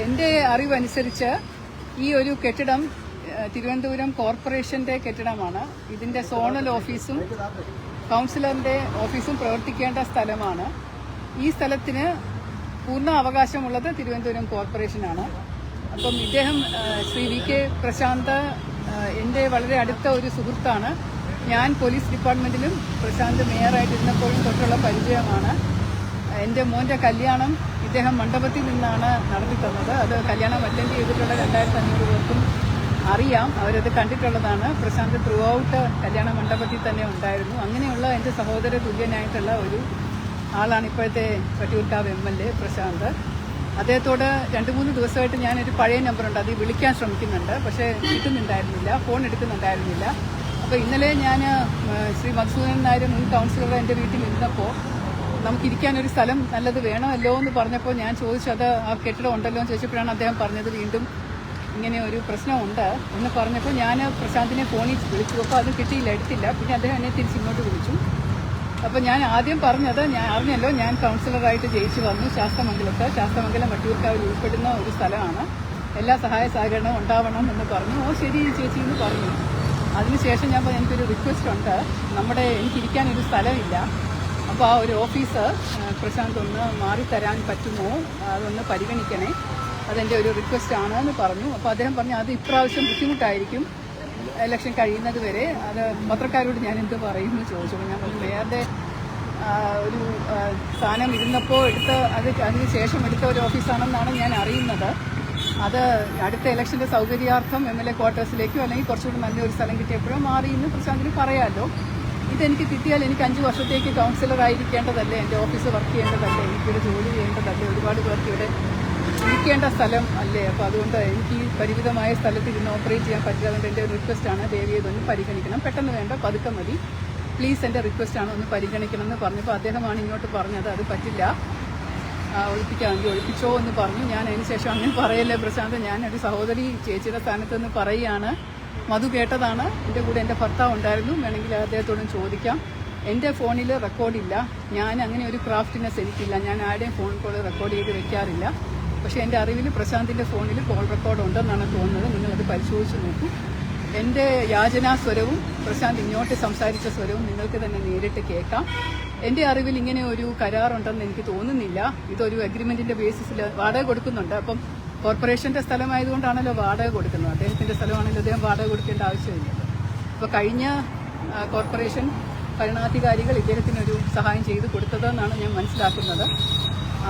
എന്റെ അറിവനുസരിച്ച് ഈ ഒരു കെട്ടിടം തിരുവനന്തപുരം കോർപ്പറേഷന്റെ കെട്ടിടമാണ്. ഇതിന്റെ സോണൽ ഓഫീസും കൗൺസിലറിന്റെ ഓഫീസും പ്രവർത്തിക്കേണ്ട സ്ഥലമാണ്. ഈ സ്ഥലത്തിന് പൂർണ്ണ അവകാശമുള്ളത് തിരുവനന്തപുരം കോർപ്പറേഷനാണ്. അപ്പം ഇദ്ദേഹം ശ്രീ വി കെ പ്രശാന്ത് എൻ്റെ വളരെ അടുത്ത ഒരു സുഹൃത്താണ്. ഞാൻ പോലീസ് ഡിപ്പാർട്ട്മെന്റിലും പ്രശാന്ത് മേയറായിട്ടിരുന്നപ്പോഴും തൊട്ടുള്ള പരിചയമാണ്. എൻ്റെ മോൻ്റെ കല്യാണം ഇദ്ദേഹം മണ്ഡപത്തിൽ നിന്നാണ് നടത്തി തന്നത്. അത് കല്യാണം അറ്റൻഡ് ചെയ്തിട്ടുള്ള 2500 പേർക്കും അറിയാം, അവരത് കണ്ടിട്ടുള്ളതാണ്. പ്രശാന്ത് ത്രൂ ഔട്ട് കല്യാണ മണ്ഡപത്തിൽ തന്നെ ഉണ്ടായിരുന്നു. അങ്ങനെയുള്ള എൻ്റെ സഹോദര തുല്യനായിട്ടുള്ള ഒരു ആളാണ് ഇപ്പോഴത്തെ വട്ടിയൂർക്കാവ് MLA പ്രശാന്ത്. അദ്ദേഹത്തോട് 2-3 ദിവസമായിട്ട് ഞാനൊരു പഴയ നമ്പറുണ്ട്, അത് വിളിക്കാൻ ശ്രമിക്കുന്നുണ്ട്, പക്ഷേ കിട്ടുന്നുണ്ടായിരുന്നില്ല, ഫോൺ എടുക്കുന്നുണ്ടായിരുന്നില്ല. അപ്പോൾ ഇന്നലെ ഞാൻ ശ്രീ മധുസൂദനൻ നായർ മുൻ കൗൺസിലർ എൻ്റെ വീട്ടിൽ ഇരുന്നപ്പോൾ നമുക്കിരിക്കാനൊരു സ്ഥലം നല്ലത് വേണമല്ലോ എന്ന് പറഞ്ഞപ്പോൾ ഞാൻ ചോദിച്ചത് ആ കെട്ടിടം ഉണ്ടല്ലോ എന്ന് ചോദിച്ചപ്പോഴാണ് അദ്ദേഹം പറഞ്ഞത് വീണ്ടും ഇങ്ങനെ ഒരു പ്രശ്നമുണ്ട് എന്ന് പറഞ്ഞപ്പോൾ ഞാൻ പ്രശാന്തിനെ ഫോണിൽ വിളിച്ചു. അപ്പോൾ അത് കിട്ടിയില്ല, എടുത്തില്ല. പിന്നെ അദ്ദേഹം എന്നെ തിരിച്ചിങ്ങോട്ട് വിളിച്ചു. അപ്പോൾ ഞാൻ ആദ്യം പറഞ്ഞത്, ഞാൻ അറിഞ്ഞല്ലോ ഞാൻ കൗൺസിലറായിട്ട് ജയിച്ചു വന്നു ശാസ്തമംഗലം വട്ടിയൂർക്കാവിൽ ഉൾപ്പെടുന്ന ഒരു സ്ഥലമാണ്, എല്ലാ സഹായ സഹകരണവും ഉണ്ടാവണം എന്ന് പറഞ്ഞു. ഓ ശരി ചേച്ചി എന്ന് പറഞ്ഞു. അതിനുശേഷം ഞാൻ എനിക്കൊരു റിക്വസ്റ്റ് ഉണ്ട്, എനിക്കിരിക്കാനൊരു സ്ഥലമില്ല, അപ്പോൾ ആ ഒരു ഓഫീസ് പ്രശാന്ത് ഒന്ന് മാറിത്തരാൻ പറ്റുമോ, അതൊന്ന് പരിഗണിക്കണേ, അതെൻ്റെ ഒരു റിക്വസ്റ്റ് ആണ് എന്ന് പറഞ്ഞു. അപ്പോൾ അദ്ദേഹം പറഞ്ഞു അത് ഇപ്രാവശ്യം ബുദ്ധിമുട്ടായിരിക്കും, ഇലക്ഷൻ കഴിയുന്നത് വരെ. അത് പത്രക്കാരോട് ഞാൻ എന്ത് പറയുമെന്ന് ചോദിച്ചു. ഞാൻ പറഞ്ഞു മേയറുടെ ഒരു സ്ഥാനം ഇരുന്നപ്പോൾ അതിന് ശേഷം എടുത്ത ഒരു ഓഫീസാണെന്നാണ് ഞാൻ അറിയുന്നത്. അത് അടുത്ത ഇലക്ഷൻ്റെ സൗകര്യാർത്ഥം MLA ക്വാർട്ടേഴ്സിലേക്കോ അല്ലെങ്കിൽ കുറച്ചുകൂടി നല്ലൊരു സ്ഥലം കിട്ടിയപ്പോഴോ മാറി എന്ന് പ്രശാന്തിന് പറയാമല്ലോ. ഇതെനിക്ക് കിട്ടിയാൽ എനിക്ക് 5 വർഷത്തേക്ക് കൗൺസിലർ ആയിരിക്കേണ്ടതല്ലേ, എൻ്റെ ഓഫീസ് വർക്ക് ചെയ്യേണ്ടതല്ലേ, എനിക്കിവിടെ ജോലി ചെയ്യേണ്ടതല്ലേ, ഒരുപാട് പേർക്ക് ഇവിടെ ഇരിക്കേണ്ട സ്ഥലം അല്ലേ. അപ്പോൾ അതുകൊണ്ട് എനിക്ക് ഈ പരിമിതമായ സ്ഥലത്ത് ഇരുന്ന് ഓപ്പറേറ്റ് ചെയ്യാൻ പറ്റില്ല. അതുകൊണ്ട് എൻ്റെ ഒരു റിക്വസ്റ്റാണ്, ദയവ് ചെയ്തൊന്ന് പരിഗണിക്കണം, പെട്ടെന്ന് വേണ്ട, പതുക്കെ മതി, പ്ലീസ് എൻ്റെ റിക്വസ്റ്റാണ്, ഒന്ന് പരിഗണിക്കണം എന്ന് പറഞ്ഞപ്പോൾ അദ്ദേഹമാണ് ഇങ്ങോട്ട് പറഞ്ഞത് അത് പറ്റില്ല, ഒഴിപ്പിക്കാമെങ്കിൽ ഒഴിപ്പിച്ചോ എന്ന് പറഞ്ഞു. ഞാൻ അതിന് ശേഷം അങ്ങനെ പറയല്ലേ പ്രശാന്ത്, ഞാനൊരു സഹോദരി ചേച്ചിയുടെ സ്ഥാനത്ത് നിന്ന് പറയുകയാണ്. മധു കേട്ടതാണ്, എൻ്റെ കൂടെ എൻ്റെ ഭർത്താവ് ഉണ്ടായിരുന്നു, വേണമെങ്കിൽ അദ്ദേഹത്തോടും ചോദിക്കാം. എൻ്റെ ഫോണിൽ റെക്കോർഡില്ല, ഞാൻ അങ്ങനെ ഒരു ക്രാഫ്റ്റിനെസ് എനിക്കില്ല, ഞാൻ ആരുടെയും ഫോൺ കോൾ റെക്കോർഡ് ചെയ്ത് വെക്കാറില്ല. പക്ഷേ എൻ്റെ അറിവിൽ പ്രശാന്തിൻ്റെ ഫോണിൽ കോൾ റെക്കോർഡ് ഉണ്ടെന്നാണ് തോന്നുന്നത്. നിങ്ങളത് പരിശോധിച്ച് നോക്കൂ. എൻ്റെ യാചനാ സ്വരവും പ്രശാന്ത് ഇങ്ങോട്ട് സംസാരിച്ച സ്വരവും നിങ്ങൾക്ക് തന്നെ നേരിട്ട് കേൾക്കാം. എൻ്റെ അറിവിൽ ഇങ്ങനെ ഒരു കരാറുണ്ടെന്ന് എനിക്ക് തോന്നുന്നില്ല. ഇതൊരു അഗ്രിമെന്റിന്റെ ബേസിസിൽ വാടക കൊടുക്കുന്നുണ്ട്. അപ്പം കോർപ്പറേഷന്റെ സ്ഥലമായതുകൊണ്ടാണല്ലോ വാടക കൊടുക്കുന്നത്. അദ്ദേഹത്തിന്റെ സ്ഥലമാണല്ലോ, അദ്ദേഹം വാടക കൊടുക്കേണ്ട ആവശ്യമില്ല. അപ്പോൾ കഴിഞ്ഞ കോർപ്പറേഷൻ ഭരണാധികാരികൾ ഇദ്ദേഹത്തിനൊരു സഹായം ചെയ്തു കൊടുത്തതെന്നാണ് ഞാൻ മനസ്സിലാക്കുന്നത്.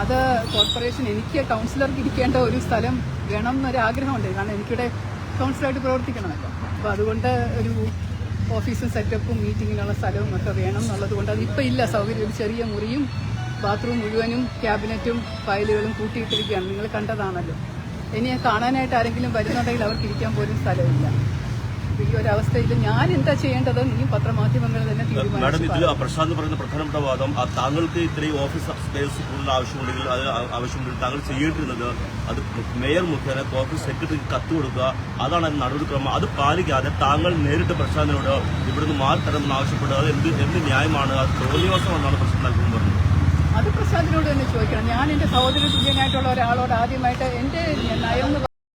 അത് കോർപ്പറേഷൻ എനിക്ക് കൗൺസിലർക്ക് ഇരിക്കേണ്ട ഒരു സ്ഥലം വേണം എന്നൊരാഗ്രഹമുണ്ട്, കാരണം എനിക്കിവിടെ കൗൺസിലറായിട്ട് പ്രവർത്തിക്കണമല്ലോ. അപ്പോൾ അതുകൊണ്ട് ഒരു ഓഫീസും സെറ്റപ്പും മീറ്റിങ്ങിനുള്ള സ്ഥലവും ഒക്കെ വേണം എന്നുള്ളത് കൊണ്ട് അതിപ്പോൾ ഇല്ല. സൗകര്യം ഒരു ചെറിയ മുറിയും ബാത്റൂം മുഴുവനും ക്യാബിനറ്റും ഫയലുകളും കൂട്ടിയിട്ടിരിക്കുകയാണ്, നിങ്ങൾ കണ്ടതാണല്ലോ. ഇനി കാണാനായിട്ട് ആരെങ്കിലും വരുന്നുണ്ടെങ്കിൽ അവർക്ക് ഇരിക്കാൻ പോലും സ്ഥലമില്ല. ഈ ഒരു അവസ്ഥയിൽ ഞാൻ എന്താ ചെയ്യേണ്ടത് നീ പത്രമാധ്യമങ്ങൾ തന്നെ തീരുമാനിച്ചു. പ്രശാന്ത് പറയുന്ന പ്രധാനപ്പെട്ട വാദം, താങ്കൾക്ക് ഇത്രയും ഓഫീസ് സ്പേസ് കൂടുതൽ ആവശ്യമുണ്ടെങ്കിൽ താങ്കൾ ചെയ്യേണ്ടിരുന്നത് അത് മേയർ മുഖേന കോർപ്പറേറ്റ് സെക്രട്ടറിക്ക് കത്ത് കൊടുക്കുക, അതാണ് നടപടിക്രമം. അത് പാലിക്കാതെ താങ്കൾ നേരിട്ട് പ്രശാന്തിനോട് ഇവിടുന്ന് മാറി തരണമെന്ന് ആവശ്യപ്പെടുക, അത് എന്ത് ന്യായമാണ്, അത് തോന്നിയവസമെന്നാണ് പ്രശ്നം നൽകുന്നത് പറഞ്ഞത്. അത് പ്രശാന്തിനോട് തന്നെ ചോദിക്കണം. ഞാൻ എൻ്റെ സഹോദര തുല്യനായിട്ടുള്ള ഒരാളോട് ആദ്യമായിട്ട് എൻ്റെ നയം